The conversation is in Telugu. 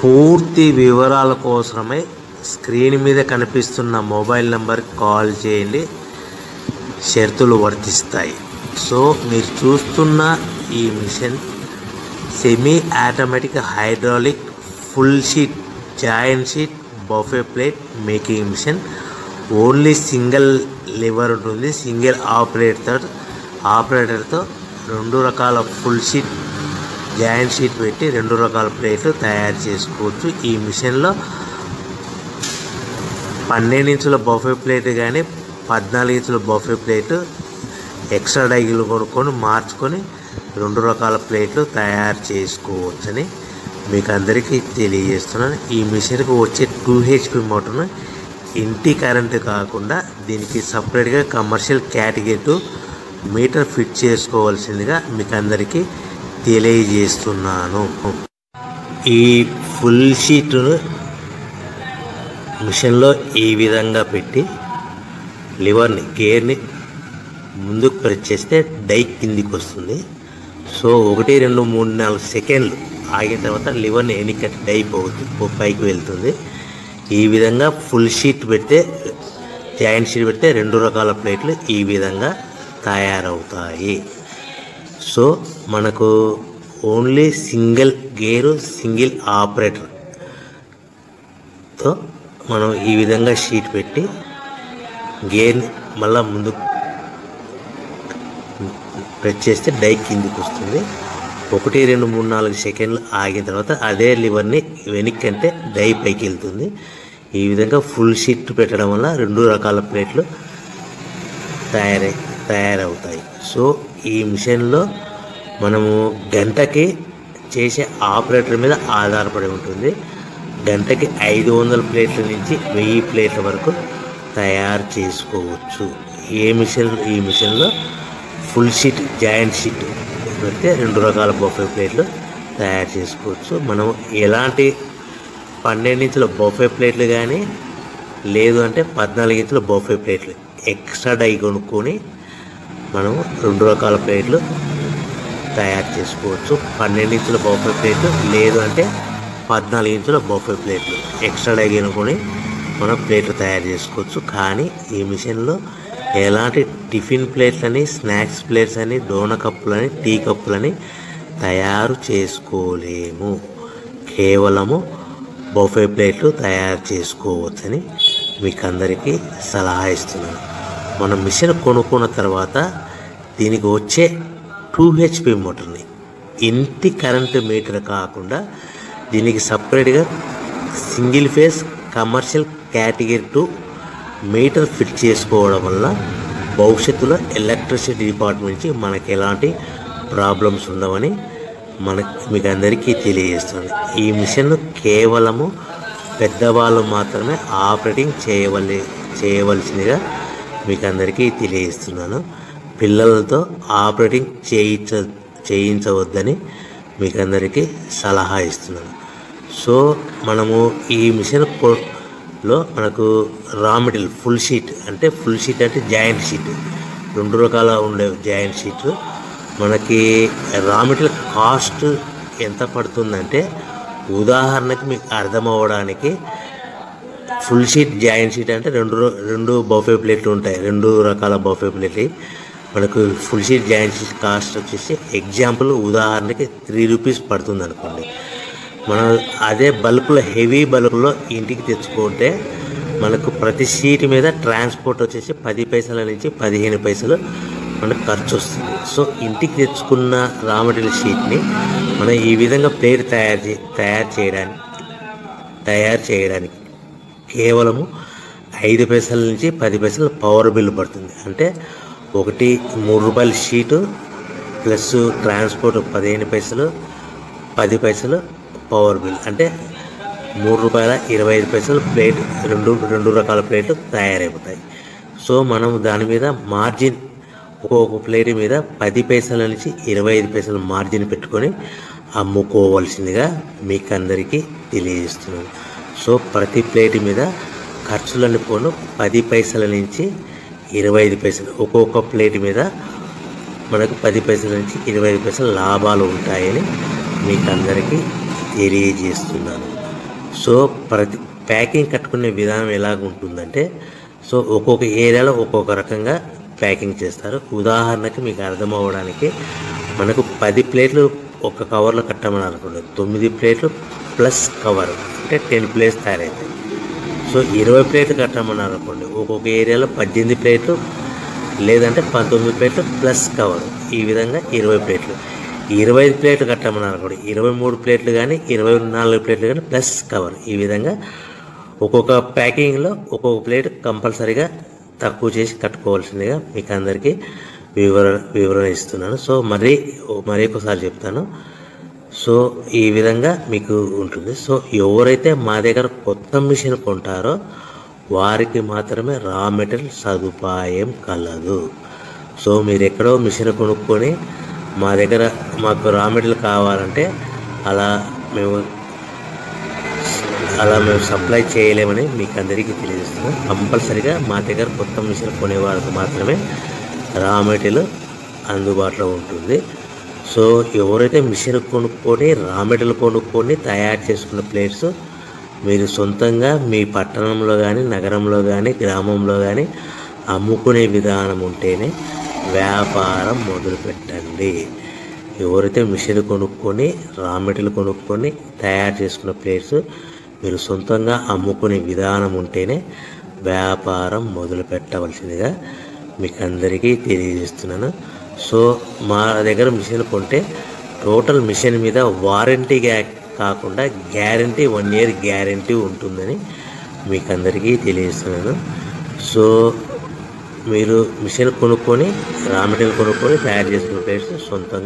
పూర్తి వివరాల కోసమై స్క్రీన్ మీద కనిపిస్తున్న మొబైల్ నంబర్కి కాల్ చేయండి. షరతులు వర్తిస్తాయి. సో మీరు చూస్తున్న ఈ machine semi automatic hydraulic full sheet joint sheet buffet plate making machine. Only single lever ఉంటుంది. సింగిల్ ఆపరేటర్తో 2 రకాల ఫుల్ షీట్ జాయింట్ షీట్ పెట్టి 2 రకాల ప్లేట్లు తయారు చేసుకోవచ్చు. ఈ మిషన్లో 12 ఇంచుల బఫే ప్లేట్ కానీ 14 ఇంచుల బఫే ప్లేటు ఎక్స్ట్రా డైలు కొనుక్కొని మార్చుకొని 2 రకాల ప్లేట్లు తయారు చేసుకోవచ్చని మీకు అందరికీ తెలియజేస్తున్నాను. ఈ మిషన్కి వచ్చే 2 HP మోటార్ను ఇంటి కరెంటు కాకుండా దీనికి సపరేట్గా కమర్షియల్ కేటగిరీ 2 మీటర్ ఫిట్ చేసుకోవాల్సిందిగా మీకు అందరికీ తెలియజేస్తున్నాను. ఈ ఫుల్ షీట్ను మిషన్లో ఈ విధంగా పెట్టి లివర్ని గేర్ని ముందుకు ప్రెస్ చేస్తే డై కిందికి వస్తుంది. సో 1 2 3 4 సెకండ్లు ఆగిన తర్వాత లివర్ని ఎన్నికట్టి డై పైకి వెళ్తుంది. ఈ విధంగా ఫుల్ షీట్ పెడితే జాయింట్ షీట్ పెడితే 2 రకాల ప్లేట్లు ఈ విధంగా తయారవుతాయి. సో మనకు ఓన్లీ సింగిల్ గేరు సింగిల్ ఆపరేటర్తో మనం ఈ విధంగా షీట్ పెట్టి గేర్ని మళ్ళీ ముందుకు ప్రెస్ చేస్తే డై కిందికి వస్తుంది. 1 2 3 4 సెకండ్లు ఆగిన తర్వాత అదే లివర్ని వెనక్కి అంటే డై పైకి వెళ్తుంది. ఈ విధంగా ఫుల్ షీట్ పెట్టడం వల్ల 2 రకాల ప్లేట్లు తయారవుతాయి. సో ఈ మిషన్లో మనము గంటకి చేసే ఆపరేటర్ మీద ఆధారపడి ఉంటుంది. గంటకి 500 ప్లేట్ల నుంచి 1000 ప్లేట్ల వరకు తయారు చేసుకోవచ్చు. ఈ మిషన్లో ఫుల్ షీట్ జాయింట్ షీట్ పెడితే 2 రకాల బఫే ప్లేట్లు తయారు చేసుకోవచ్చు. మనం ఎలాంటి 12 ఇంచుల బఫే ప్లేట్లు కానీ లేదు అంటే 14 ఇంచుల బఫే ప్లేట్లు ఎక్స్ట్రా డై కొనుక్కొని మనం 2 రకాల ప్లేట్లు తయారు చేసుకోవచ్చు. 12 ఇంచుల బఫే ప్లేట్లు లేదు అంటే 14 ఇంచుల బఫే ప్లేట్లు ఎక్స్ట్రా డై కొనుక్కొని మనం ప్లేట్లు తయారు చేసుకోవచ్చు. కానీ ఈ మిషన్లో ఎలాంటి టిఫిన్ ప్లేట్లని స్నాక్స్ ప్లేట్స్ అని డోనా కప్పులని టీ కప్పులని తయారు చేసుకోలేము. కేవలము బఫే ప్లేట్లు తయారు చేసుకోవచ్చని మీకు అందరికీ సలహా ఇస్తున్నాను. మనం మిషన్ కొనుక్కున్న తర్వాత దీనికి వచ్చే 2 HP మోటార్ని ఇంటి కరెంటు మీటర్ కాకుండా దీనికి సపరేట్గా single phase commercial category 2 metre fit చేసుకోవడం వల్ల భవిష్యత్తులో ఎలక్ట్రిసిటీ డిపార్ట్మెంట్ నుంచి మనకి ఎలాంటి ప్రాబ్లమ్స్ ఉండవని మీకు అందరికీ తెలియజేస్తుంది. ఈ మిషన్ కేవలము పెద్దవాళ్ళు మాత్రమే ఆపరేటింగ్ చేయవలసిందిగా మీకు అందరికీ తెలియజేస్తున్నాను. పిల్లలతో ఆపరేటింగ్ చేయించవద్దని మీకు అందరికీ సలహా ఇస్తున్నాను. సో మనము ఈ మిషన్లో మనకు రా మెటీరియల్ ఫుల్ షీట్ అంటే జాయింట్ షీట్ 2 రకాల ఉండే జాయింట్ షీట్ మనకి రా మెటీరియల్ కాస్ట్ ఎంత పడుతుందంటే ఉదాహరణకి మీకు అర్థమవ్వడానికి ఫుల్ షీట్ జాయింట్ షీట్ అంటే 2 బఫే ప్లేట్లు ఉంటాయి. 2 రకాల బఫే ప్లేట్లు మనకు full sheet joint sheet cost వచ్చేసి ఎగ్జాంపుల్ ఉదాహరణకి 3 రూపీస్ పడుతుంది అనుకోండి. మనం అదే బల్క్లో హెవీ బల్క్లో ఇంటికి తెచ్చుకుంటే మనకు ప్రతి షీట్ మీద ట్రాన్స్పోర్ట్ వచ్చేసి 10 పైసల నుంచి 15 పైసలు మనకు ఖర్చు వస్తుంది. సో ఇంటికి తెచ్చుకున్న రా మెటీరియల్ షీట్ని మనం ఈ విధంగా ప్లేట్ తయారు చేయడానికి కేవలము 5 పైసల నుంచి 10 పైసలు పవర్ బిల్ పడుతుంది. అంటే 3 రూపాయల షీటు ప్లస్ ట్రాన్స్పోర్ట్ 15 పైసలు 10 పైసలు పవర్ బిల్ అంటే 3 రూపాయల 25 పైసలు ప్లేట్ 2 రకాల ప్లేట్లు తయారైపోతాయి. సో మనం దాని మీద మార్జిన్ ఒక్కొక్క ప్లేట్ మీద 10 పైసల నుంచి 25 పైసలు మార్జిన్ పెట్టుకొని అమ్ముకోవాల్సిందిగా మీకు అందరికీ తెలియజేస్తున్నాను. సో ప్రతి ప్లేట్ మీద ఖర్చులను పోను 10 పైసల నుంచి 25 పైసలు ఒక్కొక్క ప్లేట్ మీద మనకు 10 పైసల నుంచి 25 పైసలు లాభాలు ఉంటాయని మీకు అందరికీ తెలియజేస్తున్నాను. సో ప్రతి ప్యాకింగ్ కట్టుకునే విధానం ఎలాగ ఉంటుందంటే, సో ఒక్కొక్క ఏరియాలో ఒక్కొక్క రకంగా ప్యాకింగ్ చేస్తారు. ఉదాహరణకి మీకు అర్థం అవ్వడానికి, మనకు 10 ప్లేట్లు ఒక కవర్లో కట్టమని అనుకోండి, 9 ప్లేట్లు ప్లస్ కవర్ అంటే 10 ప్లేట్స్ తయారవుతాయి. సో 20 ప్లేట్లు కట్టమన్నారు అనుకోండి, ఒక్కొక్క ఏరియాలో 18 ప్లేట్లు లేదంటే 19 ప్లేట్లు ప్లస్ కవర్, ఈ విధంగా 20 ప్లేట్లు. 25 ప్లేట్లు కట్టమన్నారు అనుకోండి, 23 ప్లేట్లు కానీ 24 ప్లేట్లు కానీ ప్లస్ కవర్, ఈ విధంగా ఒక్కొక్క ప్యాకింగ్లో ఒక్కొక్క ప్లేట్ కంపల్సరీగా తక్కువ చేసి కట్టుకోవాల్సిందిగా మీకు అందరికీ వివరణ ఇస్తున్నాను. సో మరి ఒకసారి చెప్తాను. సో ఈ విధంగా మీకు ఉంటుంది. సో ఎవరైతే మా దగ్గర కొత్త మిషన్ కొంటారో వారికి మాత్రమే రా మెటీరియల్ సదుపాయం కలదు. సో మీరు ఎక్కడో మిషన్ కొనుక్కొని మా దగ్గర మాకు రా మెటీరియల్ కావాలంటే అలా మేము సప్లై చేయలేమని మీకు అందరికీ తెలియజేస్తున్నాం. కంపల్సరిగా మా దగ్గర కొత్త మిషన్ కొనేవారికి మాత్రమే రా మెటీరియల్ అందుబాటులో ఉంటుంది. సో ఎవరైతే మిషన్ కొనుక్కొని రా మెటీరియల్ కొనుక్కొని తయారు చేసుకున్న ప్లేట్స్ మీరు సొంతంగా మీ పట్టణంలో కానీ నగరంలో కానీ గ్రామంలో కానీ అమ్ముకునే విధానం ఉంటేనే వ్యాపారం మొదలుపెట్టండి. ఎవరైతే మిషన్ కొనుక్కొని రా మెటీరియల్ కొనుక్కొని తయారు చేసుకున్న ప్లేట్స్ మీరు సొంతంగా అమ్ముకునే విధానం ఉంటేనే వ్యాపారం మొదలు పెట్టవలసిందిగా మీకు అందరికీ తెలియజేస్తున్నాను. సో మా దగ్గర మిషన్ కొంటే టోటల్ మిషన్ మీద వారంటీ కాకుండా గ్యారంటీ 1 year గ్యారంటీ ఉంటుందని మీకు అందరికీ తెలియజేస్తున్నాను. సో మీరు మిషన్ కొనుక్కొని రా మెటీరియల్ కొనుక్కొని తయారు చేసుకున్న ప్లేట్స్ సొంతంగా